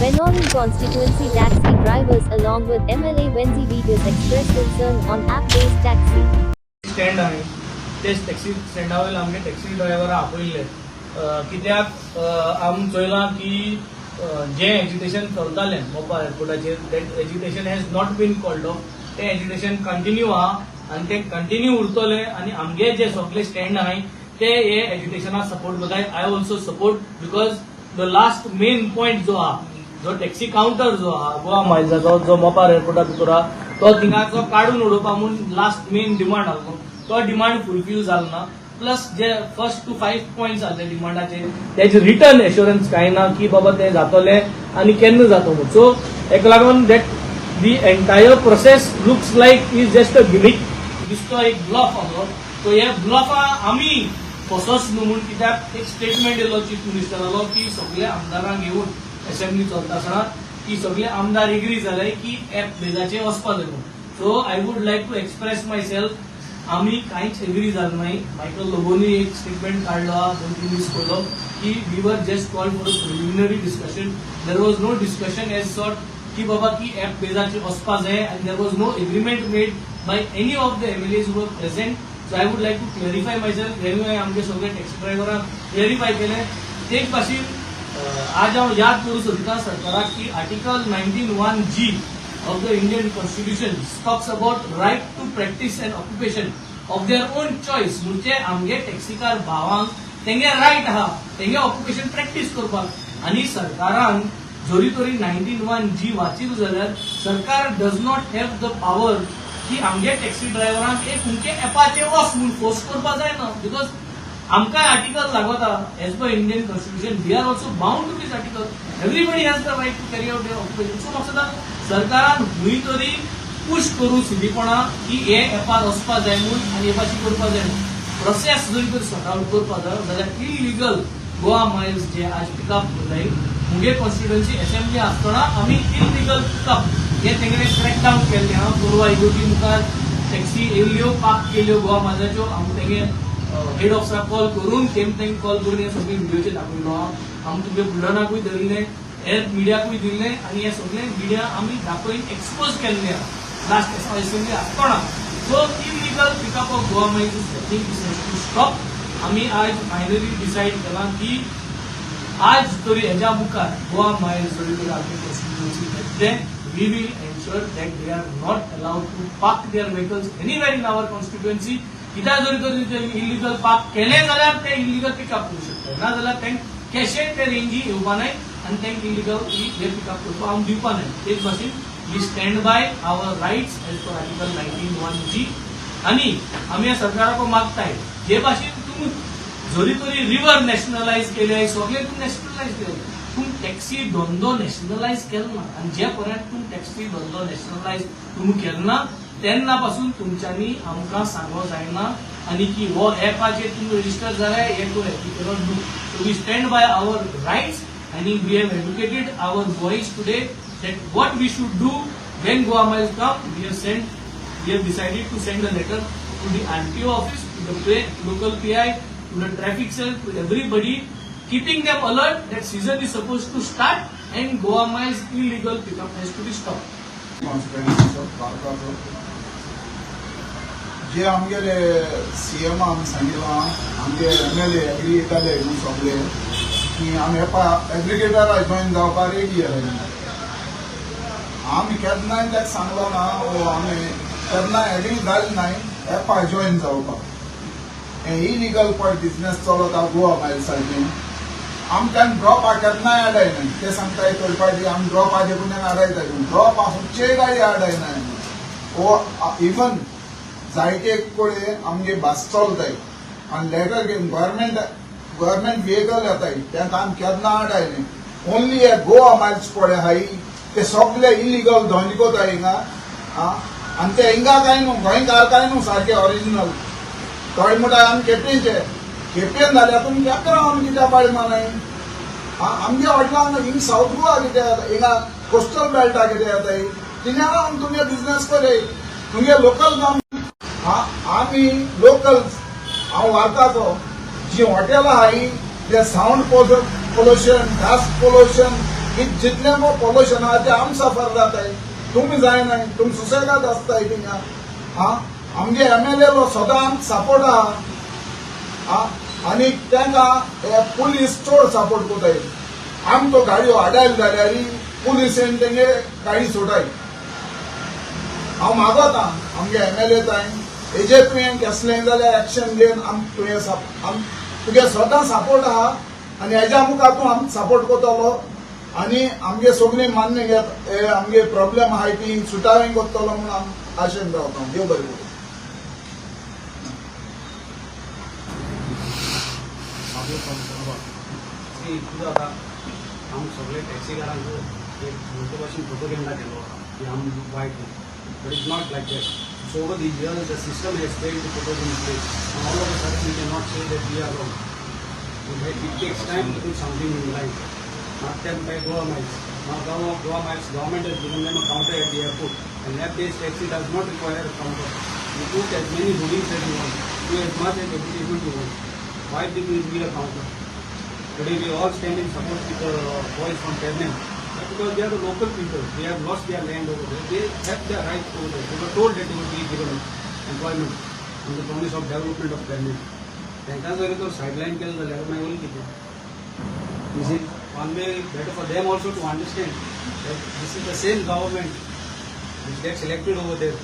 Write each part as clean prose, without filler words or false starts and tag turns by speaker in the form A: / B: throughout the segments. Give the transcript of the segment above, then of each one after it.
A: Benoni constituency taxi drivers along with MLA Wenzi Vegas expressed concern on app-based taxi.
B: Stand आहे तेच taxi स्टँडा वयले आमगे taxi driver आपयले कित्याक आमी चोयलां की जे एज्युकेशन चलतालें मोपा एअरपोर्टाचेर that education has not been called off तें एज्युकेशन कंटिन्यू आहा आनी तें कंटिन्यू उरतलें आनी आमगे जे सगळे स्टँड आहाय ते हे एज्युकेशनाक सपोर्ट करताय. I also support because the last main point जो आहा जो टॅक्सी काउंटर जो आहा गोवा मायल्साचो जो मोपार एअरपोर्टा भितर आहा तो थिंगाचो काडून उडोवपा म्हूण लास्ट मेन डिमांड आसलो तो डिमांड फुलफील जालो ना. प्लस जे फर्स्ट टू 5 पॉयंट्स आसले डिमांडाचे त्याचे रिटर्न एश्युरन्स कांय ना की बाबा ते जातले आनी केन्ना जातो म्हणून. सो हेका लागून that the entire process looks like is just a gimmick दिसतो एक ब्लफ आसलो. सो हे ब्लफा आमी फसोस न्हू म्हणून कित्याक एक स्टेटमेंट येयलो चीफ मिनिस्टरालो की सगळे आमदारांक घेवन असेंब्ली चलता आसतना की सगळे आमदार एग्री जाले की एप बेजाचेर वचपा जाय म्हणून. So I would like to express myself आम्ही काहीच एग्री झालो नाही. मायकल लोबोनी एक स्टेटमेंट काढला 2-3 दीस पयलो की we were just called for a preliminary discussion. There was no discussion as sort की बाबा की एप बेजाचेर वचपा जाय and there was no agreement made by any of the MLAs who were present. So I would like to clarify myself हें आमचे सगळे टॅक्सी ड्रायव्हरांक क्लिअरिफाय केले. तेच भाशेन आज हांव याद करूं सोदिता सरकाराक की article 19(1)(g of the Indian Constitution talks about right to practice an occupation of their own choice. म्हणजे आमगे टॅक्सीकार भावांक तेंगे रायट आहा तेंगे ऑक्युपेशन प्रॅक्टीस करपाक आनी सरकारान जोरी तोरी 19(1)(g वाचिल जाल्यार सरकार does not have the power की आमगे टॅक्सी ड्रायव्हरांक एक हुंके एपाचेर वच म्हूण फोर्स करपा जायना. बिकॉज आमकां आर्टिकल लागता as per Indian constitution we are also bound to this article. Everybody has the right to carry out their occupation. So म्हाका दिसता सरकारान खंय तरी पुश करूं सिधीपणा की हे एपार वचपा जाय म्हूण आनी एपाची करपा जाय म्हूण. प्रोसेस जरी तर सॉर्ट आउट करपा जाय जाल्यार इलिगल गोवा मायल्स जे आज पिकअप करताय मुगे कॉन्स्टिट्युएन्सी असेंब्ली आसतना आमी इलिगल पिकअप हे तेंगेले क्रॅकडावन केल्ले आहा. परवा इगोटी मुखार टॅक्सी येयल्यो पार्क केल्यो गोवा मायल्साच्यो आमी तेंगे हेड ऑफिसराक कॉल करून तेंगे कॉल करून हे सगळे व्हिडिओचे दाखयलो आहा. आमी तुगे बुलढाणाकूय धरले हेर मिडियाकूय दिल्ले आनी हे सगळे मिडिया आमी दाखोवन एक्सपोज केल्ले आहा लास्ट असेंब्ली आसतना. So illegal pickup of Goa Miles to stop. आमी आज फायनली डिसायड केला की आज तरी हेच्या मुखार गोवा मायल्स जरी तरी आमची constituency we will ensure that they are not allowed to park their vehicles anywhere in our constituency. कित्याक जरी तरी इलिगल पार्क केले जाल्यार ते इलिगल पिकअप करू शकतात ना जाल्यार तांकां कशेंय ते रेंजी येवपा नाय आनी तांकां इलिगल हे पिकअप करपाक आमी दिवपा नाय. तेच भाशेन we stand by our rights as per article 19(1)(g आनी आमी ह्या सरकाराक मागताय जे भाशेन तुमी जरी तरी रिव्हर नॅशनलायज केले सगळे तुमी नॅशनलायज केले तुम टॅक्सी धंदो नॅशनलायज केलो ना आनी जे पर्यंत तुम टॅक्सी धंदो नॅशनलायज तुम्ही केलो ना तेन्ना पासून तुमच्यांनी आमकां सांगो जायना आनी की हो एपाचेर तुमी रजिस्टर जाल्यार हे cannot do. So we stand by our rights आनी we have educated our boys today that what we should do when Goa miles come. We have decided to send a letter to the RTO office, to the local PI, to the traffic cell, to everybody, keeping them alert that season is supposed to start and Goa Miles illegal pickup has to be stopped.
C: जे आमगेले CM आमी सांगितला आमगे MLA agree जाले म्हणून सगळे की आमी एपा एग्रिगेटरा जॉइन जावपाक रेडी आसा. आमी केन्नाय ताका सांगलो ना वो आमी केन्नाय एग्री जाले नाय एपा जॉइन जावपाक. हे इलिगल पॉयंट बिजनेस चलता गोवा मायल्साचें आमकां ड्रॉपाक केन्नाय आडायना. ते सांगताय थर्ड पार्टी आमी ड्रॉपाचे गुन्यांक आडायताय ड्रॉप आसून गाडी आडायना. वो इवन जायते कोडे आमगे बस चलताय आनी लेटर घेवन गव्हर्मेंट व्हेकल येताय तांकां आमी केन्ना आडायना. ओन्ली हे गोवा मायल्स पडे आहाय ते सगळे इलिगल धंदे कोताय हिंगा आनी ते हिंगा काय न्हू गोंयकार काय न्हू सारखे ऑरिजिनल. थोडे म्हणटा आमी केपेंचे केपेन जाल्यार तुमी केपें रावन कित्याक पाळी मानाय. आमगे हॉटेलांक हिंग साऊथ गोवा कितें येता हिंगा कोस्टल बेल्टा कितें येताय थिंगा रावन तुमगे बिजनेस करे तुमगे लोकल आमी लोकल हांव व्हरताचो जी हॉटेलां आहाय ते सावंड पोल्युशन डस्ट पोल्युशन की जितले मग पॉल्युशन आहा ते आम सफर जाताय, तुम्ही जायनाय, तुम्ही सुसेगाद असताय थिंगा. आमगे MLA लो सदां आमक सपोर्ट आहा आनी तांकां पुलीस चड सपोर्ट कोताय. आम तो गाडयो आडायल जाल्यार पुलिसेन तेंगे गाडी सोडाय. हांव मागोता आमगे MLA ताय हेजे तुवें केसलें जाल्यार एक्शन घेवन तुगे स्वता सपोर्ट आहा आनी हेज्या मुखार तूं आमक सपोर्ट कोतलो आनी आमगे सगळीं मान्य घेत आमगे प्रॉब्लेम आहाय ती सुटावें कोत्तलो म्हूण आम आशेन रावता. देव बरें करूं.
D: हम सगळे टॅक्सीकारांक एक मोठे भाशेन प्रोपोगंडा केलो की आम वायट but it's not like that. So over the years the system has failed to put us in place and all of a sudden we cannot say that we are wrong. It takes time to do something in life. Not them by Goa Miles. Now Goa Miles government has given them a counter at the airport and app-based taxi does not require a counter. You put as many holdings as you want, do as much as advertisement you want. Why do you need a counter? Today we all stand in support with the boys from Kernan. Because they are the local people, they have lost their land over there, they have their rights over there. They were told that they would be given employment on the promise of development of Kernan. त्यांकां जर तो sideline केलं जाल्यार मागीर कितें? Is it one way better for them also to understand that this is the same government which gets elected over there,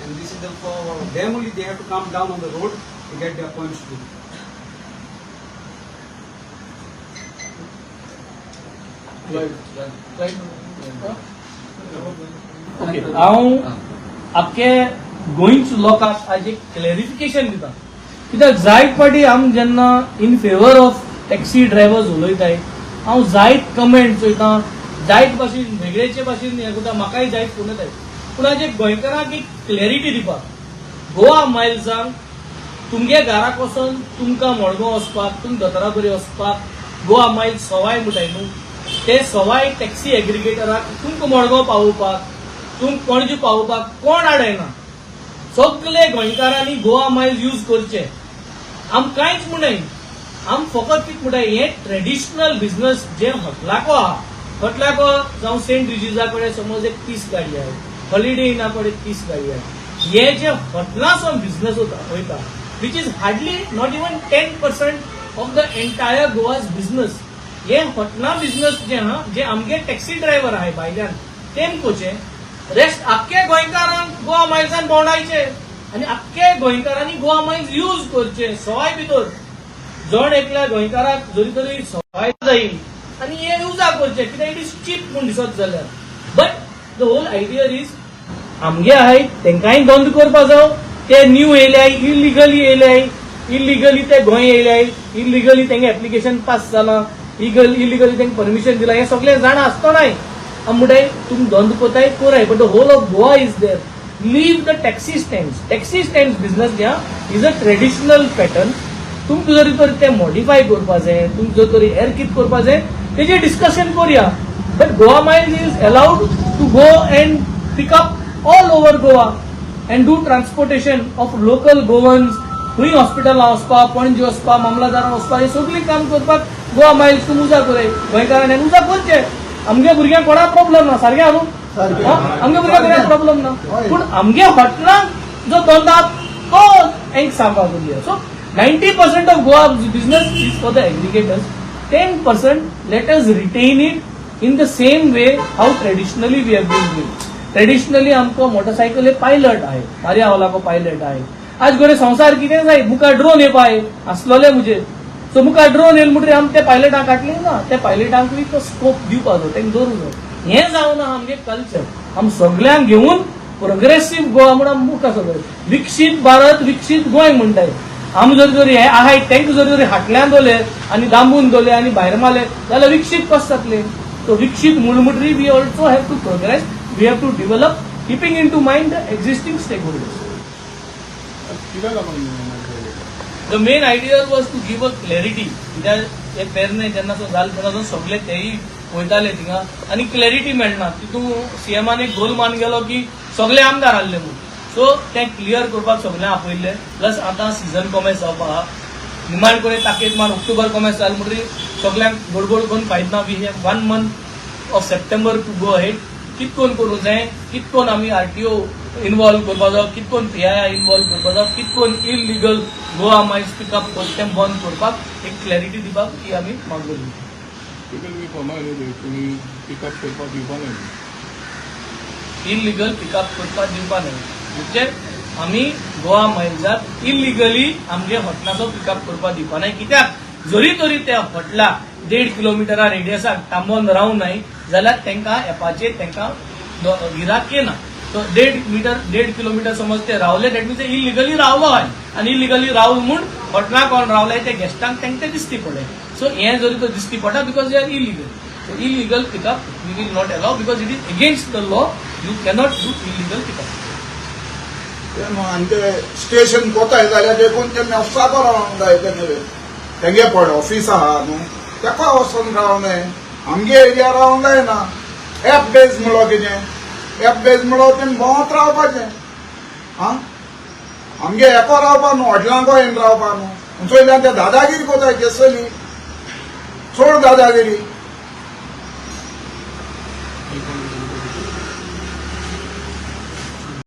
D: and this is the for them only they have to come down on the road to get their points through.
B: Okay हांव आख्खे गोंयच लोकांक आज एक clarification दिता. कित्याक जायत फाटी आम जेन्ना in favour of taxi drivers उलयताय हांव जायत कमेंट चोयता, जायत भाशेन वेगळेचे भाशेन हें करता, म्हाकाय जायत फोन येताय. पूण आज एक गोंयकारांक एक क्लॅरिटी दिवपाक गोवा मायल्सांक तुमगे घराक वचोन तुमकां मडगांव वचपाक, तुमकां दोतोराबरी वचपाक गोवा मायल्स सवाय म्हणटाय न्हू, ते सवाय टॅक्सी एग्रिगेटराक तुमकां मडगांव पावोवपाक, तुमकां पणजे पावोवपाक कोण आडयना. सगळे गोंयकारांनी गोवा मायल्स यूज करचे. आम कांयच म्हणय, आम फकत कितें म्हणटाय हें ट्रेडिशनल बिझनस जे हॉटेलाको आहा, हॉटेलाको जावं सेंट रिजिजा कडेन समज एक 30 गाडी आहे, हॉलिडे इना कडेन 30 गाडी आहे, हे जे हॉटेलाचो बिझनस वयता which is hardly not even 10% of the entire Goa's business. हे हॉटेला बिझनस जे आहा जे आमगे टॅक्सी ड्रायव्हर आहे भायल्यान तेमकोचे, रेस्ट आख्खे गोंयकारांक गोवा मायल्सान भोंवडायचे आनी आख्खे गोंयकारांनी गोवा मायल्स यूज करचे. सवाय भितर जण एकल्या गोंयकाराक जरी तरी सवाय जाईल आनी हे युजा करचे कित्याक इट इज चीप म्हूण दिसत जाल्यार. But the whole idea is आमगे आहाय तेंकांय बंद करपा जाव, ते न्यू येयल्याय, इलिगली येयल्याय, इलिगली ते गोंय येयल्याय, इलिगली तेंगे एप्लिकेशन पास जाला, इलिगली तेंका परमिशन दिला, हे सगळे जाणा आसतनाय म्हणटाय तुमी बंद कोताय कोराय. But the whole of Goa is there. Leave the taxi stands. Taxi stands business जे इज अ ट्रेडिशनल पॅटर्न. तुमकां जरी तर ते मॉडिफाय करपा जाय, तुमकां जर तरी हेर कितें करपा जाय तेजेर डिस्कशन करुया. But Goa Miles is allowed to go and pick up all over Goa and do transportation of local Goans. खंय हॉस्पिटलां वचपाक, पणजे वचपाक, मामलादारां वचपाक, हे सगळीं काम करपाक गोवा मायल्स तुमी उजा कराय. गोंयकारांनी उजा करचे. आमगे भुरग्यांक कोणा प्रॉब्लेम ना, सारकें न्हू, आमगे भुरग्यांक प्रॉब्लेम ना. पूण आमगे हॉटेलांक जो धंदा तो हेंक सांगपाक दिया. So 90% of Goa business is for the aggregators. 10% let us retain it in the same way how traditionally we have been doing. Traditionally हमको मोटरसाइकिल पायलट आहे, मारिया वाला को पायलट आहे. आज गोरे संसार कितें जाय, मुखार ड्रोन येवपाय आसलोले मुझे. सो मुखार ड्रोन येल म्हणटरी आमी ते पायलटांक काडले ना, ते पायलटांकूय तो स्कोप दिवपाचो, तेंक दवरूंक जाय. हें जावना आमगे कल्चर. आम सगळ्यांक घेवन प्रोग्रेसिव्ह गोवा म्हणून मुखार सगळे विकसीत भारत, विकसीत गोंय म्हणटाय. आमी जर तरी हे आहाय तेंक जर तरी हाटल्यान दवरले आनी दांबून दवरले आनी भायर मारले जाल्यार विकसीत कशें जातले. सो विकसीत म्हणटरी we also have to progress, we have to develop keeping in to mind the existing stakeholders. The main idea was to give a clarity. कित्याक हे पेरणे जेन्ना जाल सगळे तेय वयताले थिंगा आनी क्लॅरिटी मेळना. तितून सीएमान एक गोल मान गेलो की सगळे आमदार आहले म्हणून. सो ते क्लियर करपाक सगळ्यांक आपयल्ले. प्लस आतां सिजन कॉमर्स जावपा आहा, निमाण कडेन ताकीद मान ऑक्टोबर कॉमर्स जाल म्हणटरी सगळ्यांक गडबड करून फायद ना. We have 1 month of September to go ahead कितकोन करूं जाय, कितकोन आमी आरटीओ इन्वॉल्व करपा जाय, कितकोन PII इन्वॉल्व करपा जाय, कितकोन इलिगल गोवा मायल्स पिकअप तें बंद करपाक एक क्लॅरिटी दिवपाक ही आमी मागलेली. इलिगल पिकअप करपाक दिवपा न्हय, म्हणजे आमी गोवा मायल्साक इलिगली आमगे हॉटलाचो पिकअप करपाक दिवपा न्हय. कित्याक जरी तरी त्या हॉटलाक 1.5 किलोमिटरा रेडियसाक थांबोवन रावूं नाही जाल्यार तांकां एपाचेर तांकां गिराक येना. सो 1.5 किलोमिटर समज ते रावले दॅट मीन्स इलिगली रावलो हाय आनी इलिगली रावल म्हूण हॉटलाक कोण रावले ते गेस्टांक तेंकां दिसती पडले. सो हें जरी तो दिसती पडटा because they are illegal. So illegal pickup we will not allow because it is against the law. You cannot do illegal pickup.
C: आनी ते स्टेशन कोताय जाल्यार देखून ते मेफसाको रावंक जाय तेंगे पड ऑफिस आहा न्हू तेका वचून रावले. आमगे एरिया रावंक जायना. एप बेज म्हणलो कितें, एप बेज म्हणलो तें भोंवत रावपाचें. आं आमगे एको रावपा न्हू हॉटेलांको येवन रावपा न्हू. चोयल्यान ते दादागिरी कोताय केसली चड दादागिरी.